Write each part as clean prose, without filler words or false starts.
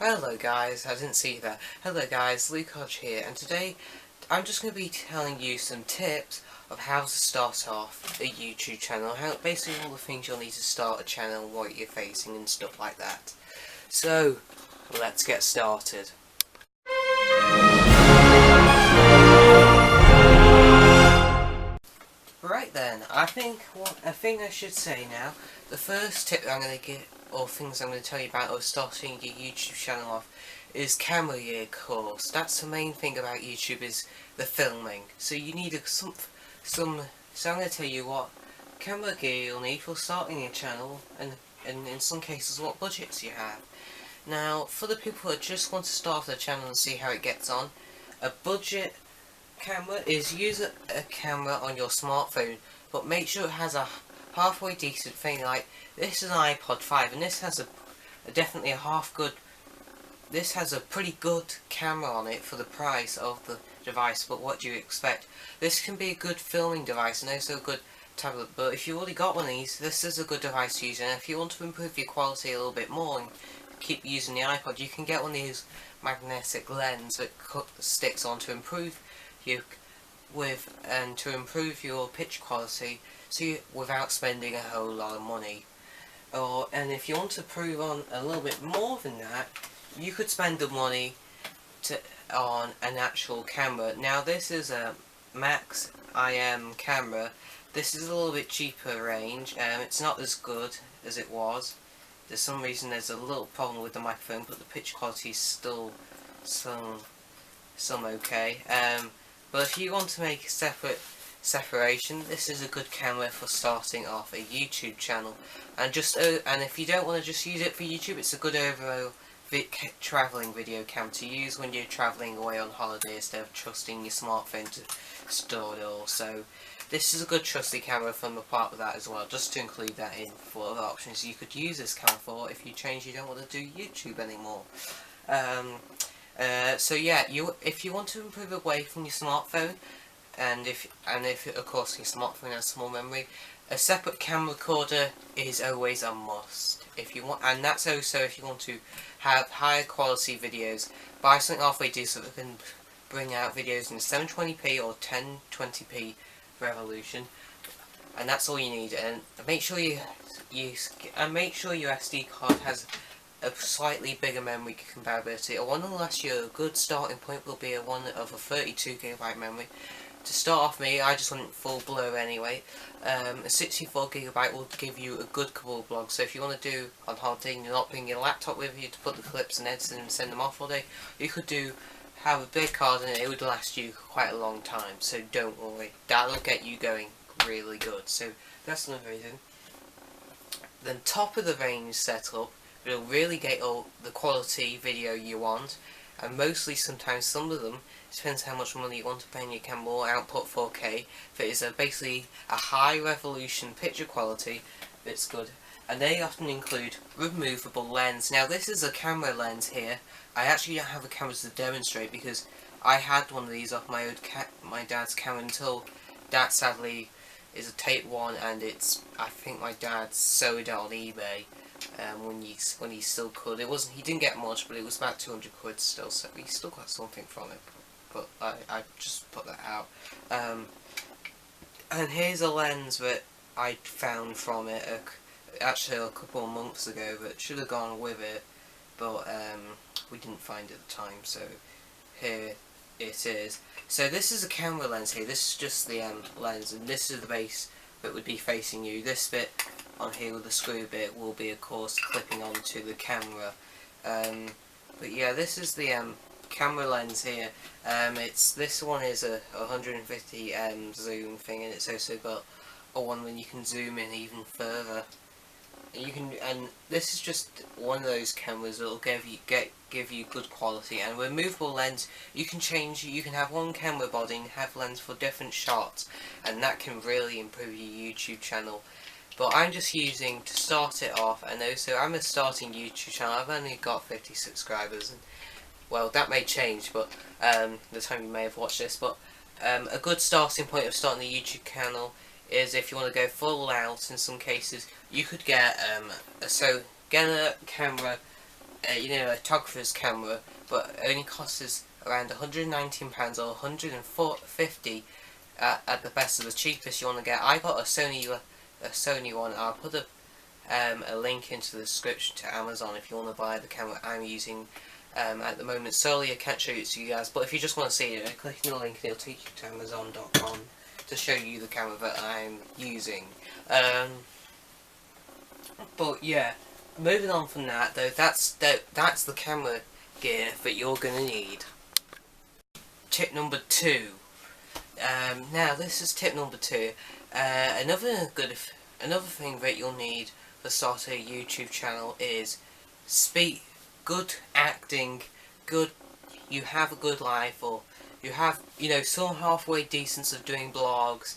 Hello guys, I didn't see that. Hello guys, Luke Hodge here, and today I'm just going to be telling you some tips of how to start off a YouTube channel, how basically all the things you'll need to start a channel, what you're facing and stuff like that. So, let's get started. Right then, I think I should say now, the first tip I'm going to give, or things I'm going to tell you about of starting your YouTube channel off, is camera gear course. That's the main thing about YouTube, is the filming. So you need so I'm going to tell you what camera gear you'll need for starting your channel, and in some cases what budgets you have. Now, for the people that just want to start their channel and see how it gets on, a budget camera is use a camera on your smartphone, but make sure it has a halfway decent thing. Like, this is an iPod 5 and this has definitely a half good, this has a pretty good camera on it for the price of the device, but what do you expect? This can be a good filming device and also a good tablet, but if you already got one of these, this is a good device to use. And if you want to improve your quality a little bit more and keep using the iPod, you can get one of these magnetic lens that sticks on to improve to improve your picture quality, without spending a whole lot of money. And if you want to improve on a little bit more than that, you could spend the money on an actual camera. Now, this is a Max IM camera. This is a little bit cheaper range. It's not as good as it was. There's some reason there's a little problem with the microphone, but the picture quality is still some okay. But if you want to make a separation, this is a good camera for starting off a YouTube channel. And if you don't want to just use it for YouTube, it's a good overall travelling video camera to use when you're travelling away on holiday instead of trusting your smartphone to store it all. So this is a good trusty camera from apart with that as well, just to include that in for other options you could use this camera for if you don't want to do YouTube anymore. So yeah, if you want to improve away from your smartphone, and if of course your smartphone has small memory, a separate camera recorder is always a must. And that's also if you want to have higher quality videos. Buy something halfway decent that can bring out videos in 720p or 1020p resolution, and that's all you need. And make sure your SD card has a slightly bigger memory compatibility. A one will last you. A good starting point will be a 32GB memory. To start off I just went full blur anyway. A 64GB will give you a good couple of vlogs. So if you want to do on holiday and you're not bringing your laptop with you to put the clips and edit them and send them off all day, you could have a big card and it would last you quite a long time. So don't worry, that'll get you going really good. So that's another reason. Then top of the range setup will really get all the quality video you want, and mostly sometimes some of them, depends how much money you want to pay in your camera, or output 4K, that is basically a high resolution picture quality that's good. And they often include removable lens. Now this is a camera lens here. I actually don't have a camera to demonstrate because I had one of these off my dad's camera until that sadly is a tape one, and I think my dad sold it on eBay when he still could. He didn't get much, but it was about 200 quid still, so he still got something from it. But I just put that out. And here's a lens that I found from it actually a couple of months ago that should have gone with it, but we didn't find it at the time, so here it is. So this is a camera lens here. This is just the lens, and this is the base that would be facing you. This bit on here with the screw bit will be of course clipping onto the camera. But yeah, this is the camera lens here. This one is a 150 zoom thing, and it's also got a one when you can zoom in even further. And this is just one of those cameras that will give you good quality. And removable lens, you can have one camera body and have lens for different shots, and that can really improve your YouTube channel. But I'm just using to start it off, and also I'm a starting YouTube channel. I've only got 50 subscribers, and well, that may change, but the time you may have watched this. But a good starting point of starting the YouTube channel is if you want to go full out. In some cases, you could get a camera you know, a photographer's camera, but it only costs us around £119 or £150 at the best of the cheapest you want to get. I got a Sony one. I'll put a link into the description to Amazon if you want to buy the camera I'm using at the moment. Sorry I can't show it to you guys, but if you just want to see it, click on the link and it'll take you to Amazon.com to show you the camera that I'm using. But yeah, moving on from that though, that's the camera gear that you're gonna need. Tip number 2. Now this is tip number 2. Another thing that you'll need to start a YouTube channel is good acting, you have a good life, or you have, you know, some halfway decence of doing blogs,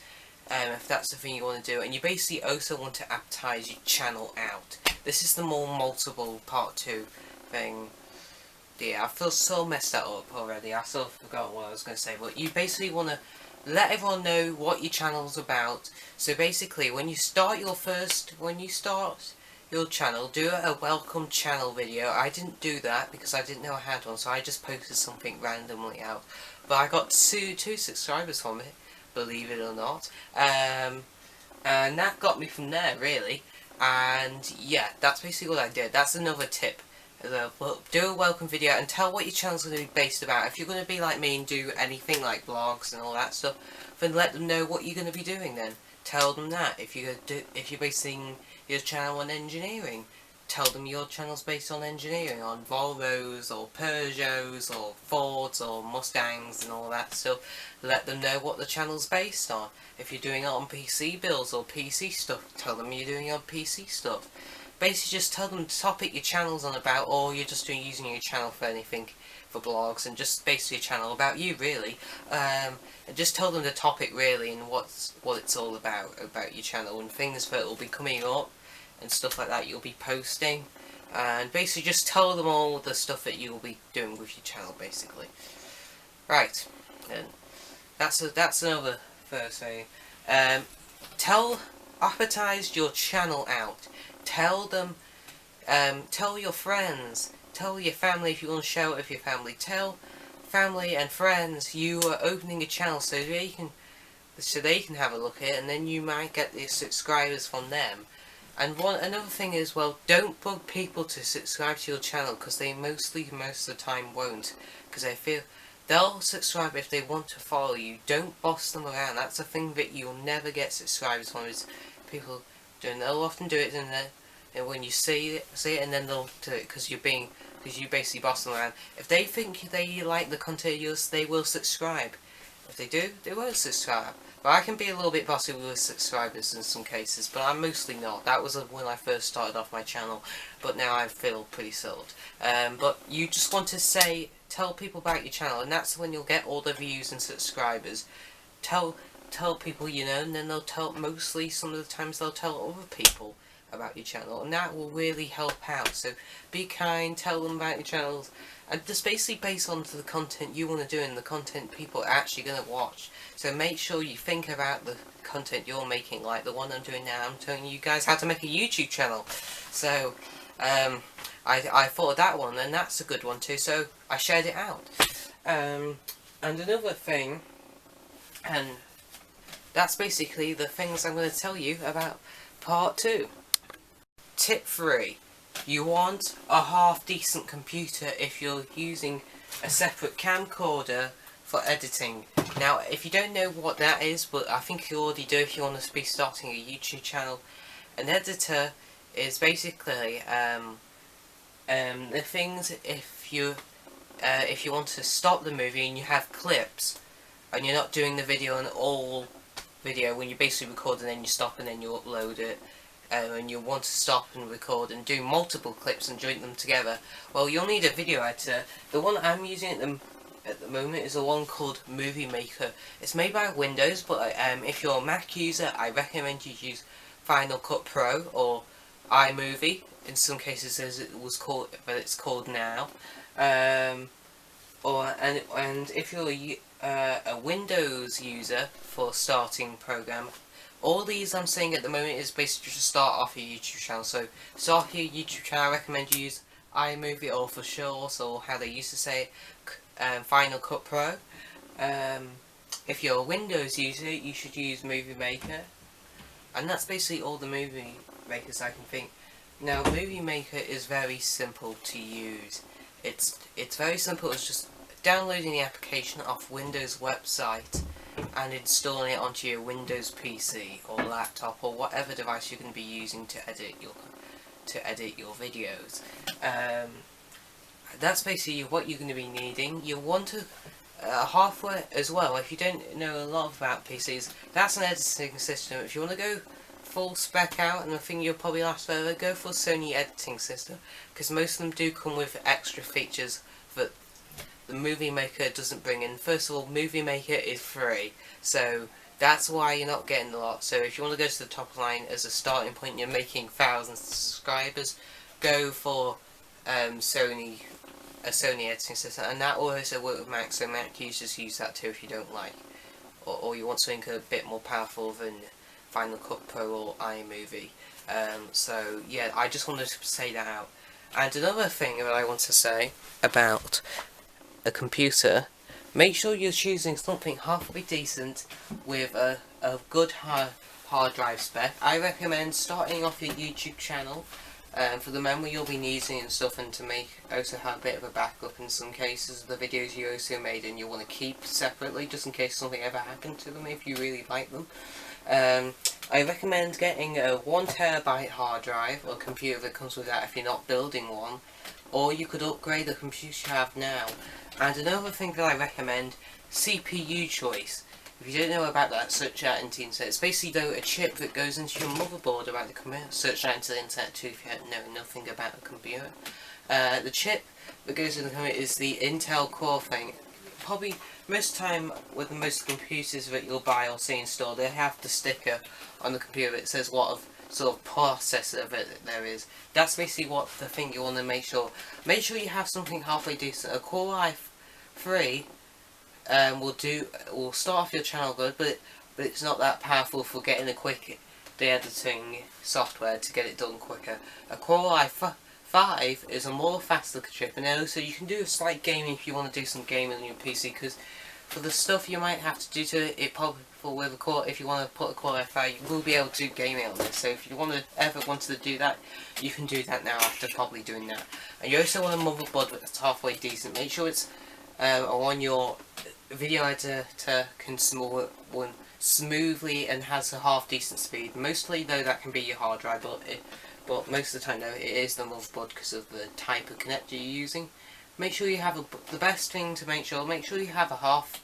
if that's the thing you want to do, and you basically also want to advertise your channel out. This is the more multiple part 2 thing. Yeah, I feel so messed that up already. I sort of forgot what I was going to say, but you basically want to let everyone know what your channel's about. So basically, when you start your channel, do a welcome channel video. I didn't do that because I didn't know I had one, so I just posted something randomly out. But I got two subscribers from it, believe it or not. And that got me from there, really. And yeah, that's basically what I did. That's another tip. Do a welcome video and tell what your channel's going to be based about. If you're going to be like me and do anything like vlogs and all that stuff, then let them know what you're going to be doing then. Tell them that. If you're basing your channel on engineering, tell them your channel's based on engineering, on Volvos or Peugeots or Fords or Mustangs and all that stuff. Let them know what the channel's based on. If you're doing it on PC builds or PC stuff, tell them you're doing it on PC stuff. Basically just tell them the topic your channel's on about, or you're just using your channel for anything, for blogs, and just basically a channel about you, really. And just tell them the topic, really, and what it's all about your channel, and things that will be coming up, and stuff like that you'll be posting. And basically just tell them all the stuff that you'll be doing with your channel, basically. Right, and that's another first thing. Advertise your channel out. Tell them, tell your friends, tell your family if you want to share it with your family. Tell family and friends you are opening a channel so they can have a look at it, and then you might get the subscribers from them. And another thing is, well, don't bug people to subscribe to your channel, because they most of the time won't, because they feel they'll subscribe if they want to follow you. Don't boss them around. That's a thing that you'll never get subscribers from, is people doing. They'll often do it and when you see it, and then they'll do it because you basically boss them around. If they think they like the content yours, they will subscribe. If they do, they won't subscribe. But I can be a little bit bossy with subscribers in some cases, but I'm mostly not. That was when I first started off my channel, but now I feel pretty settled. But you just want to tell people about your channel, and that's when you'll get all the views and subscribers. Tell people, you know, and then mostly some of the times they'll tell other people about your channel, and that will really help out. So be kind, tell them about your channels, and just basically based on the content you want to do and the content people are actually going to watch. So make sure you think about the content you're making, like the one I'm doing now. I'm telling you guys how to make a YouTube channel. So I thought of that one, and that's a good one too, so I shared it out. And another thing, and that's basically the things I'm going to tell you about part 2. Tip 3. You want a half-decent computer if you're using a separate camcorder for editing. Now, if you don't know what that is, but I think you already do if you want to be starting a YouTube channel, an editor is basically the things if you want to stop the movie and you have clips, and you're not doing the video on all video when you basically record and then you stop and then you upload it, and you want to stop and record and do multiple clips and join them together, well, you'll need a video editor. The one I'm using at the moment is the one called Movie Maker. It's made by Windows, but if you're a Mac user, I recommend you use Final Cut Pro or iMovie. In some cases, as it was called, but it's called now. And if you're a Windows user for starting program, all these I'm saying at the moment is basically to start off your YouTube channel. So start your YouTube channel, I recommend you use iMovie, or for Shorts, or how they used to say it, Final Cut Pro. If you're a Windows user, you should use Movie Maker, and that's basically all the Movie Makers I can think. Now, Movie Maker is very simple to use. It's very simple. It's just downloading the application off Windows website and installing it onto your Windows PC or laptop or whatever device you're going to be using to edit your videos. That's basically what you're going to be needing. You'll want hardware as well. If you don't know a lot about PCs, that's an editing system. If you want to go full spec out, and I think you'll probably last forever, go for a Sony editing system, because most of them do come with extra features that the Movie Maker doesn't bring in. First of all, Movie Maker is free, so that's why you're not getting a lot. So if you want to go to the top line as a starting point, you're making thousands of subscribers, go for a Sony editing system, and that will also work with Mac, so Mac users use that too if you don't like, or you want something a bit more powerful than Final Cut Pro or iMovie. So yeah, I just wanted to say that out. And another thing that I want to say about a computer, make sure you're choosing something halfway decent with a good hard drive spec. I recommend starting off your YouTube channel for the memory you'll be needing and stuff, and to also have a bit of a backup in some cases of the videos you also made and you want to keep separately, just in case something ever happened to them if you really like them. I recommend getting a 1TB hard drive or computer that comes with that if you're not building one, or you could upgrade the computer you have now. And another thing that I recommend, CPU choice. If you don't know about that, search out into the internet. It's basically a chip that goes into your motherboard about the computer. Search out into the internet too if you know nothing about a computer. The chip that goes in the computer is the Intel Core thing. Probably most time with most computers that you'll buy or see installed, they have the sticker on the computer that says what sort of processor that there is. That's basically what the thing you want to make sure. Make sure you have something halfway decent. A Core i3 will start off your channel good, but it's not that powerful for getting the editing software to get it done quicker. A Core i5 is a more faster chip, and also you can do a slight gaming if you want to do some gaming on your PC, because for the stuff you might have to do to it, probably with a Core, if you want to put a Core i5, you will be able to do gaming on this. So if you ever wanted to do that, you can do that now after probably doing that. And you also want a motherboard that's halfway decent. Make sure it's on your video editor can one smoothly and has a half decent speed. Mostly though that can be your hard drive, but most of the time though it is the motherboard because of the type of connector you're using. Make sure you have the best thing to make sure you have a half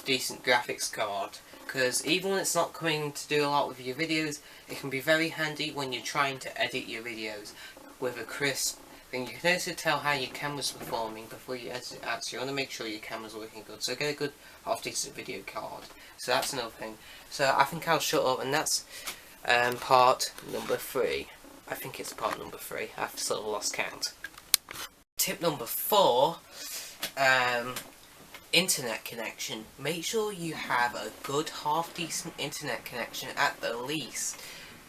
decent graphics card, because even when it's not coming to do a lot with your videos, it can be very handy when you're trying to edit your videos with a crisp thing. You can also tell how your camera's performing before you edit it out, so you want to make sure your camera's working good, so get a good half decent video card. So that's another thing. So I think I'll shut up, and that's part number 3. I think it's part number 3. I've sort of lost count. Tip number 4, internet connection. Make sure you have a good half decent internet connection at the least.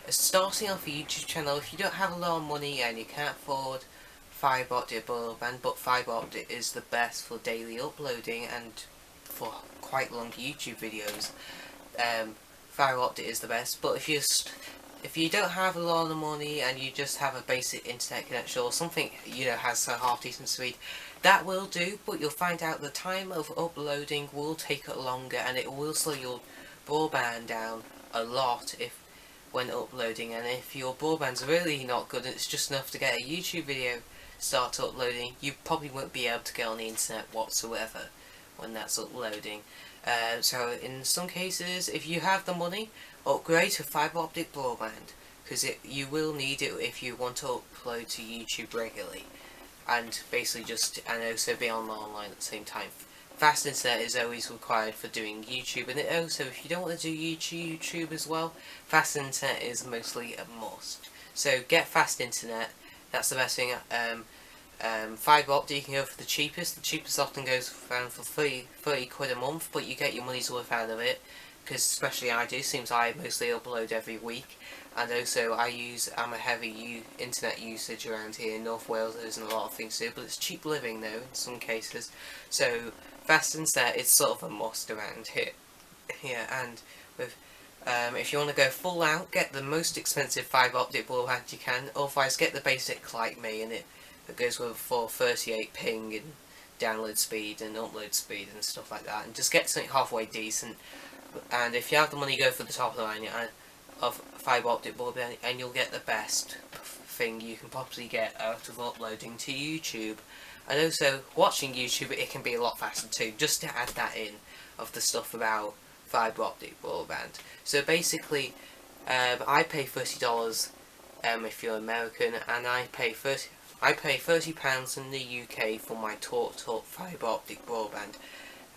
Starting off a YouTube channel, if you don't have a lot of money and you can't afford fibre optic broadband, but fibre optic is the best for daily uploading and for quite long YouTube videos, fibre optic is the best. But if you don't have a lot of money and you just have a basic internet connection or something has a half decent speed, that will do, but you'll find out the time of uploading will take longer and it will slow your broadband down a lot when uploading. And if your broadband's really not good and it's just enough to get a YouTube video start uploading, you probably won't be able to get on the internet whatsoever when that's uploading. So in some cases, if you have the money, upgrade to fibre optic broadband, because you will need it if you want to upload to YouTube regularly, and basically and also be online at the same time. Fast internet is always required for doing YouTube, and also if you don't want to do YouTube as well, fast internet is mostly a must. So get fast internet. That's the best thing. Fibre optic, you can go for the cheapest. The cheapest often goes around for 30 quid a month, but you get your money's worth out of it, because especially I do, seems I mostly upload every week. and also I'm a heavy internet usage around here in North Wales. There isn't a lot of things to do, but it's cheap living though in some cases, so fast internet is sort of a must around here. Yeah, and with if you want to go full out, get the most expensive fibre optic broadband you can, otherwise get the basic like me, and it goes with 438 ping and download speed and upload speed and stuff like that, and just get something halfway decent. And if you have the money, go for the top of the line of fibre optic broadband, and you'll get the best thing you can possibly get out of uploading to YouTube. And also watching YouTube, it can be a lot faster too, just to add that in of the stuff about fibre optic broadband. So basically I pay $30 if you're American, and I pay £30 in the UK for my TalkTalk fibre optic broadband.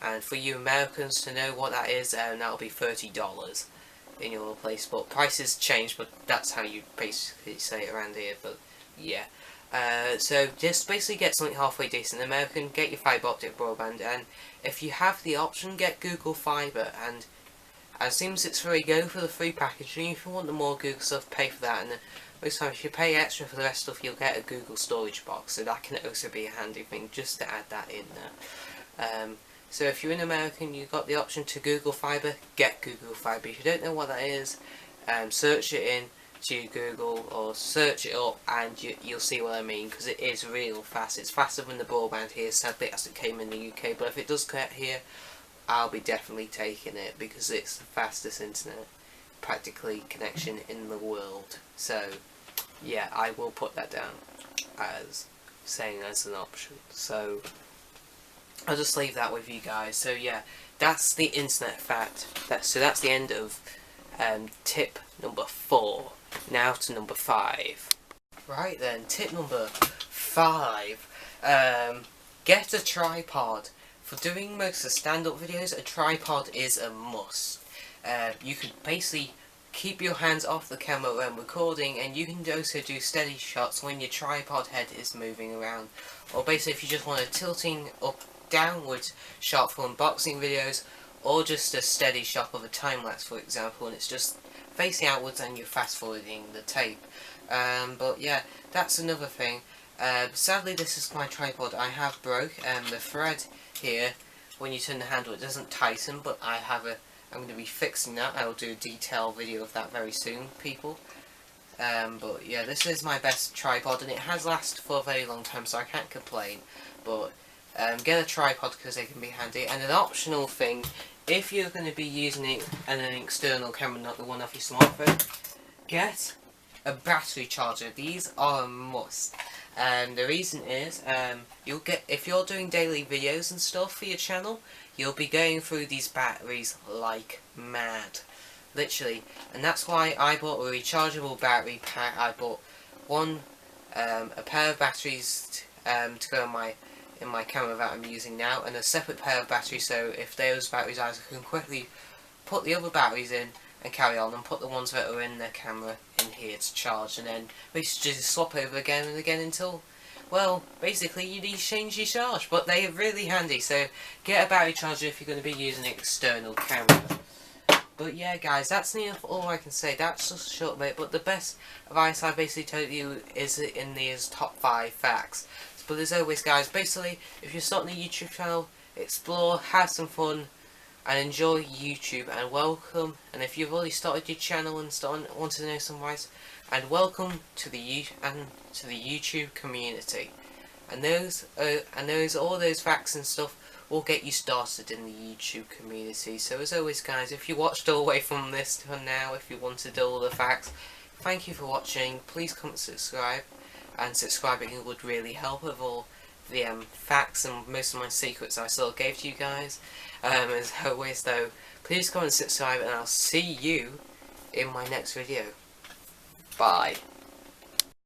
And for you Americans to know what that is, that'll be $30 in your place. But prices change, but that's how you basically say it around here. But yeah, so just basically get something halfway decent. American, get your fibre optic broadband, and if you have the option, get Google Fibre. And as soon as it's free, go for the free package. And if you want the more Google stuff, pay for that. And most times, if you pay extra for the rest stuff, you'll get a Google storage box. So that can also be a handy thing, just to add that in there. So if you're in American, you've got the option to Google Fibre, get Google Fibre. If you don't know what that is, search it in to Google or search it up, and you'll see what I mean, because it is real fast. It's faster than the broadband here, sadly, as it came in the UK, but if it does get here, I'll be definitely taking it, because it's the fastest internet practically connection in the world. So yeah, I will put that down as saying as an option. So I'll just leave that with you guys. So yeah, that's the internet fact. So that's the end of tip number 4. Now to number 5. Right then, tip number 5. Get a tripod. For doing most of the stand-up videos, a tripod is a must. You can basically keep your hands off the camera when recording, and you can also do steady shots when your tripod head is moving around. Or basically if you just want a tilting up downwards shot for unboxing videos, or just a steady shot of a time-lapse, for example, and it's just facing outwards and you're fast forwarding the tape. But yeah, that's another thing. Sadly, this is my tripod I have broke. The thread here, when you turn the handle, it doesn't tighten, but I'm going to be fixing that. I will do a detailed video of that very soon, people. But yeah, this is my best tripod, and it has lasted for a very long time, so I can't complain. But get a tripod because they can be handy. And an optional thing, if you're going to be using it in an external camera, not the one off your smartphone, get a battery charger. These are a must. The reason is, you'll get, if you're doing daily videos and stuff for your channel, you'll be going through these batteries like mad, literally. And that's why I bought a rechargeable battery pack. I bought a pair of batteries to go in my camera that I'm using now, and a separate pair of batteries, so if those batteries are, I can quickly put the other batteries in and carry on, and put the ones that are in the camera in here to charge, and then basically just swap over again and again until, well, basically you need to change your charge. But they are really handy, so get a battery charger if you're going to be using an external camera. But yeah guys, that's all I can say. That's just a short bit, but the best advice I basically told you is in these top 5 facts. But as always guys, basically, if you're starting a YouTube channel, explore, have some fun, and enjoy YouTube, and welcome. And if you've already started your channel and want to know some advice, and welcome to the YouTube community. And all those facts and stuff will get you started in the YouTube community. So as always guys, if you watched all the way from this to now, if you wanted all the facts, thank you for watching. Please comment, subscribe, and subscribing would really help with all the facts and most of my secrets I sort of gave to you guys. As always though, please comment and subscribe, and I'll see you in my next video. Bye.